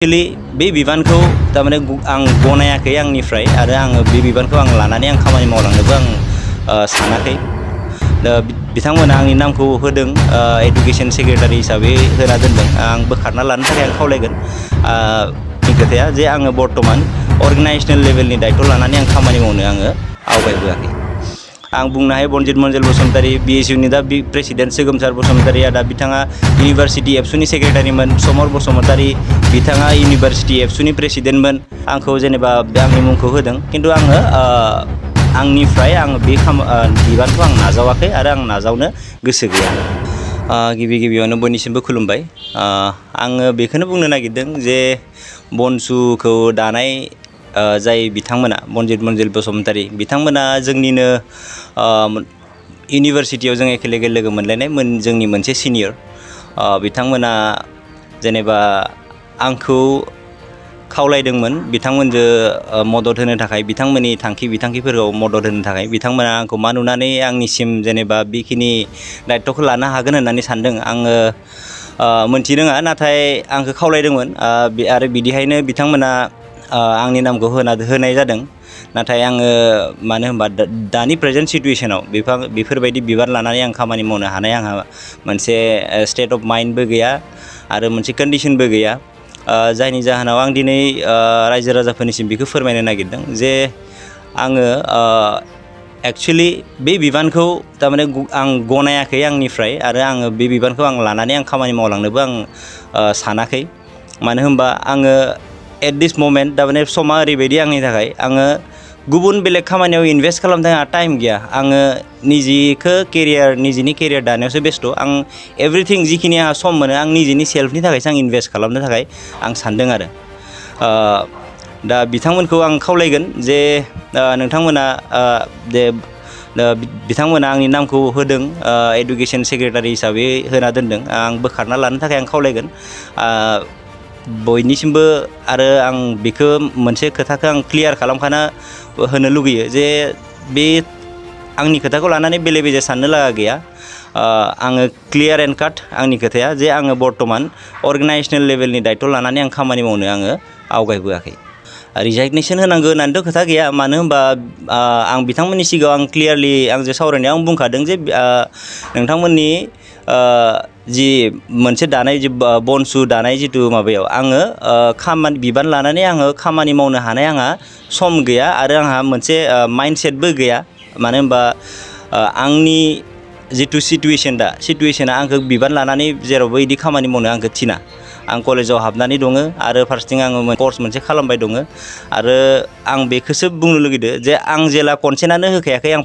Actually बे बिबानखौ तारमाने आं गनायाखै आंनिफ्राय आरो आङो बे बिबानखौ आं लानानै आं खामानि मावलांनोबो आं सानाखै। दा बिथांमोना आंनि नामखौ होदों एडुकेशन सेक्रेटारि हिसाबै होना दोनदों। आं बोखारना लानो थाखाय आं खावलायगोन। खोथाया जे आङो बर्तमान अर्गेनाइजेसनेल लेभेलनि दायित्व लानानै आं खामानि मावनो आङो आवगायबोआखै। आं बुंनो हायो बनजित मन्जल बसुमतारी BSUनि दा प्रेसिडेन्ट सोगोमसार बसुमतारीया दा बिथाङा इउनिभार्सिटि एबसुनि सेक्रेटारिमोन। समर बसुमतारी बिथाङा इउनिभार्सिटि एबसुनि प्रेसिडेन्टमोन। आंखौ जेनेबा आंनि मुंखौ होदों खिन्थु आङो आंनिफ्राय आङो बे बिबानखौ आं नाजावाखै आरो आं नाजावनो गोसो गैया। गिबियावनो बयनिसिमबो खुलुमबाय। आङो बेखौनो बुंनो नागिरदों जे बनसुखौ दानाय जाय बिथांमोना बनजित मन्जल बसुमतारी बिथांमोना जोंनिनो इउनिभार्सिटियाव जों एखेलेगे लोगो मोनलायनाय जोंनि मोनसे सिनियर। बिथांमोना जेनेबा आंखौ खावलायदोंमोन बिथांमोनजों मदद होनो थाखाय बिथांमोननि बिथांखिफोरखौ मदद होनो थाखाय बिथांमोना आंखौ मा नुनानै आंनिसिम जेनेबा बेखिनि दायित्वखौ लानो हागोन होननानै सानदों आङो मोनथिरोङा नाथाय आंखौ खावलायदोंमोन आरो बिदिहायनो बिथांमोना आंनि नामखौ होनाय जादों। नाथाय आङो मानो होनबा दानि प्रेजेन्ट सिटुवेसनाव बेफोरबायदि बिबान लानानै आं खामानि मावनो हानाय आंहा मोनसे स्टेट अफ माइन्डबो गैया आरो मोनसे कन्डिशनबो गैया। जायनि जाहोनाव आं दिनै रायजो राजाफोरनिसिम बेखौ फोरमायनो नागिरदों जे आङो एक्चुअलि बे बिबानखौ तारमाने आं गनायाखै आंनिफ्राय आरो आङो बे बिबानखौ आं लानानै आं खामानि मावलांनोबो आं सानाखै। मानो होनबा आङो एट दिस ममेन्ट तारमाने समा ओरैबायदि आंनि थाखाय आङो गुबुन बेलेग खामानियाव इनभेस्ट खालामनो थाखाय आंहा टाइम गैया। आङो निजिनि केरियार दानायावसो बेस्थ'। आं एभ्रिथिं जिखिनि आंहा सम मोनो आं निजिनि सेल्फनि थाखायसो आं इनभेस्ट खालामनो थाखाय आं सानदों आरो। दा बिथांमोनखौ आं खावलायगोन जे नोंथांमोना बिथांमोना आंनि नामखौ होदों एडुकेशन सेक्रेटारि हिसाबै होना दोनदों। आं बोखारना लानो थाखाय आं खावलायगोन बयनिसिमबो। आरो आं बेखौ मोनसे खोथाखौ आं क्लियार खालामखाना होनो लुगैयो जे बे आंनि खोथाखौ लानानै बेले बेजे साननो लागा गैया। आङो क्लियार एन्ड काट आंनि खोथाया जे आङो बर्तमान अर्गेनाइजेसनेल लेभेलनि दायित्व लानानै आं खामानि मावनो आङो आवगायबोआखै। रिजागनेसन होनांगौ होननानैथ' खोथा गैया। मानो होनबा आं बिथांमोननि सिगाङाव आं क्लियारलि आंजों सावरायनायाव आं बुंखादों जे नोंथांमोननि जि मोनसे दानाय जि बनसु दानाय जिथु माबायाव आङो बिबान लानानै आङो खामानि मावनो हानाय आंहा सम गैया आरो आंहा मोनसे माइन्डसेटबो गैया। मानो होनबा आंनि जिथु सिटुवेसना आंखौ बिबान लानानै जेरावबो बिदि खामानि मावनो आंखौ थिना। आं कलेजाव हाबनानै दङ आरो फारसेथिं आङो कर्स मोनसे खालामबाय दङ आरो आं बेखौसो बुंनो लुगैदो जे आं जेला कनसेन्टआनो होखायाखै आं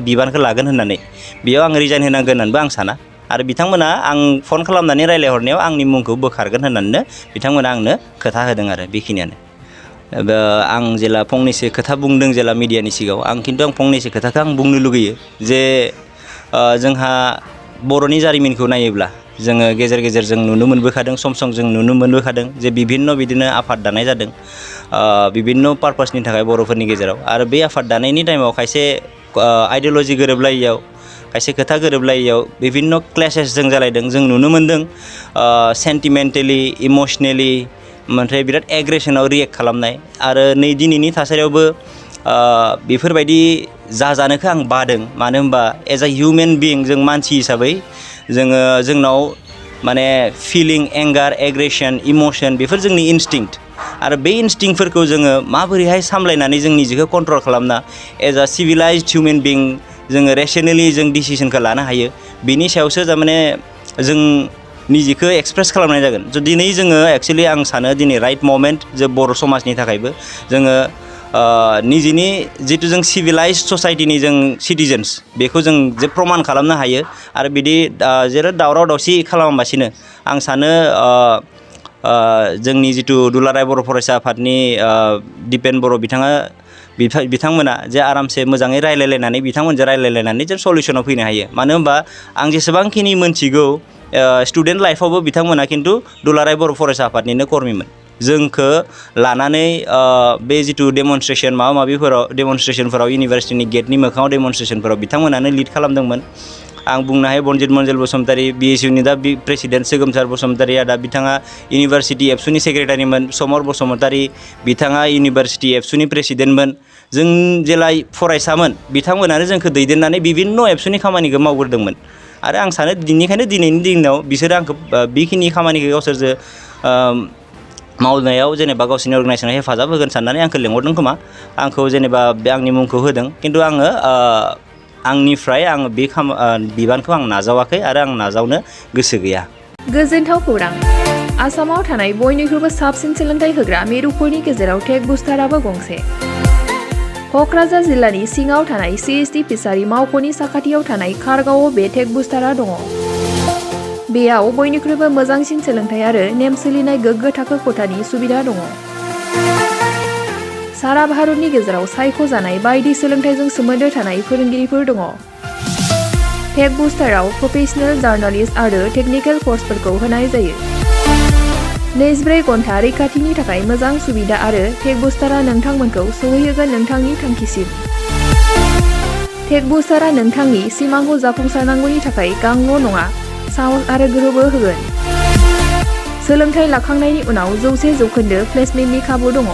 बिबानखौ लागोन होननानै बेयाव आं रिजाइन होनांगोन होननानैबो आं साना। आरो बिथांमोना आं फन खालामनानै रायज्लायहरनायाव आंनि मुंखौ बोखारगोन होननानैनो बिथांमोना आंनो खोथा होदों आरो बेखिनियानो। आं जेला फंनैसो खोथा बुंदों जेला मिडियानि सिगाङाव खिन्थु आं फंनैसो खोथाखौ आं बुंनो लुगैयो जे जोंहा बर'नि जारिमिनखौ नायोब्ला जोङो गेजेर गेजेर जों नुनो मोनबोखादों सम जों नुनो मोनबोखादों जे बिदिनो आफाद दानाय जादों बिभिन्न पारपासनि थाखाय बर'फोरनि गेजेराव। आरो बे आफाद दानायनि टाइमाव खायसे आइडिय'ल'जि गोरोबलायियाव खायसे खोथा गोरोबलायियाव बिभिन्न क्लेशेस जों जालायदों। जों नुनो मोनदों सेन्टिमेन्टेलि इमसनेलि ओमफ्राय बिराद एग्रेसनाव रियेक्ट खालामनाय। आरो नै दिनैनि थासारियावबो बेफोरबायदि जाजानोखौ आं बादों। मानो होनबा एज ए हिउमेन बिइं जों मानसि हिसाबै जोंनाव माने फिलिं एंगार एग्रेसन इमसन बेफोर जोंनि इनस्टिंक्ट। आरो बे इनस्टिंक्टफोरखौ जोङो माबोरैहाय सामलायनानै जों निजेखौ कन्ट्रल खालामना एज ए सिभिलाइज्ड हिउमेन बिइं जोङो रेसनेलि जों डिसिसनखौ लानो हायो बिनि सायावसो थारमाने जों निजेखौ एक्सप्रेस खालामनाय जागोन। दिनै जोङो एक्सुवेलि आं सानो दिनै राइट ममेन्ट जे बर' समाजनि थाखायबो जोङो निजेनि जिथु जों सिभिलाइज्ड ससाइटिनि जों सिटिजेन्स बेखौ जों जे प्रमान खालामनो हायो। आरो बिदि जेरै दावराव दावसि खालामालासिनो आं सानो जोंनि जिथु दुलाराय बर' फरायसा आफादनि दिपेन बर' बिथांमोना जे आरामसे मोजाङै रायलायलायनानै जों सलिउसनाव फैनो हायो। मानो होनबा आं जेसेबांखिनि मोनथिगौ स्टुडेन्ट लाइफआवबो बिथांमोना खिन्थु दुलाराय बर' फरायसा आफादनिनो कर्मिमोन। जोंखौ लानानै बे जिथु डेमनस्ट्रेसनफोराव इउनिभार्सिटिनि गेटनि मोखाङाव डेमनस्ट्रेसनफोराव बिथांमोनानो लिड खालामदोंमोन। आं बुंनो हायो बनजित मनजिल बसुमतारी BSUनि दा प्रेसिडेन्ट सोगोमसार बसुमतारिया दा बिथाङा इउनिभार्सिटि एबसुनि सेक्रेटारिमोन समर बसुमतारी बिथाङा इउनिभार्सिटि एबसुनि प्रेसिडेन्टमोन जों जेला फरायसामोन बिथांमोनानो जोंखौ दैदेननानै बिभिन्न एबसुनि खामानिखौ मावग्रोदोंमोन आरो आं सानो दिनैखायनो दिनैनि दिनाव बिसोरो आंखौ बेखिनि खामानिखौ गावसोरजों मावनायाव जेनेबा गावसोरनि अर्गानाइजेसनाव हेफाजाब होगोन साननानै आंखौ लेंहरदों खोमा आंखौ जेनेबा बे आंनि मुंखौ होदों खिन्थु आङो आंनिफ्राय आङो बे बिबानखौ आं नाजावाखै आरो आं नाजावनो गोसो गैया। गोजोनथाव खौरां आसामाव थानाय बयनिख्रुइबो साबसिन सोलोंथाइ होग्रा मिरुफोरनि गेजेराव टेक बुस्टाराबो गंसे। क'क्राझार जिल्लानि सिङाव थानाय CST फिसारि मावख'नि साखाथियाव थानाय खारगावआव बे टेक बुस्टारा दङ। बेयाव बयनिख्रुइबो मोजांसिन सोलोंथाइ आरो नेम सोलिनाय गोग्गो थाखो खथानि सुबिदा दङ। सारा भारतनि गेजेराव सायख'जानाय बायदि सोलोंथाइजों सोमोन्दो थानाय फोरोंगिरिफोर दङ। टेक बुस्टाराव प्रफेशनेल जार्नालिस्ट आरो टेकनिकेल कर्सफोरखौ होनाय जायो। 24 घन्टा रैखाथिनि थाखाय मोजां सुबिदा आरो टेक बुस्टारा नोंथांमोनखौ सौहैहोगोन नोंथांनि थांखिसिम। टेक बुस्टारा नोंथांनि सिमांखौ जाफुंसारनांगौनि थाखाय गांल' नङा साहस आरो गोहोबो होगोन। सोलोंथाइ लाखांनायनि उनाव 100% प्लेसमेन्टनि खाबु दङ।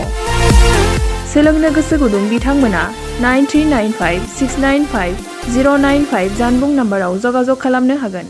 सोलोंनो गोसो गुदुं बिथांमोना 9395695095 जानबुं नाम्बाराव जगाजग खालामनो हागोन।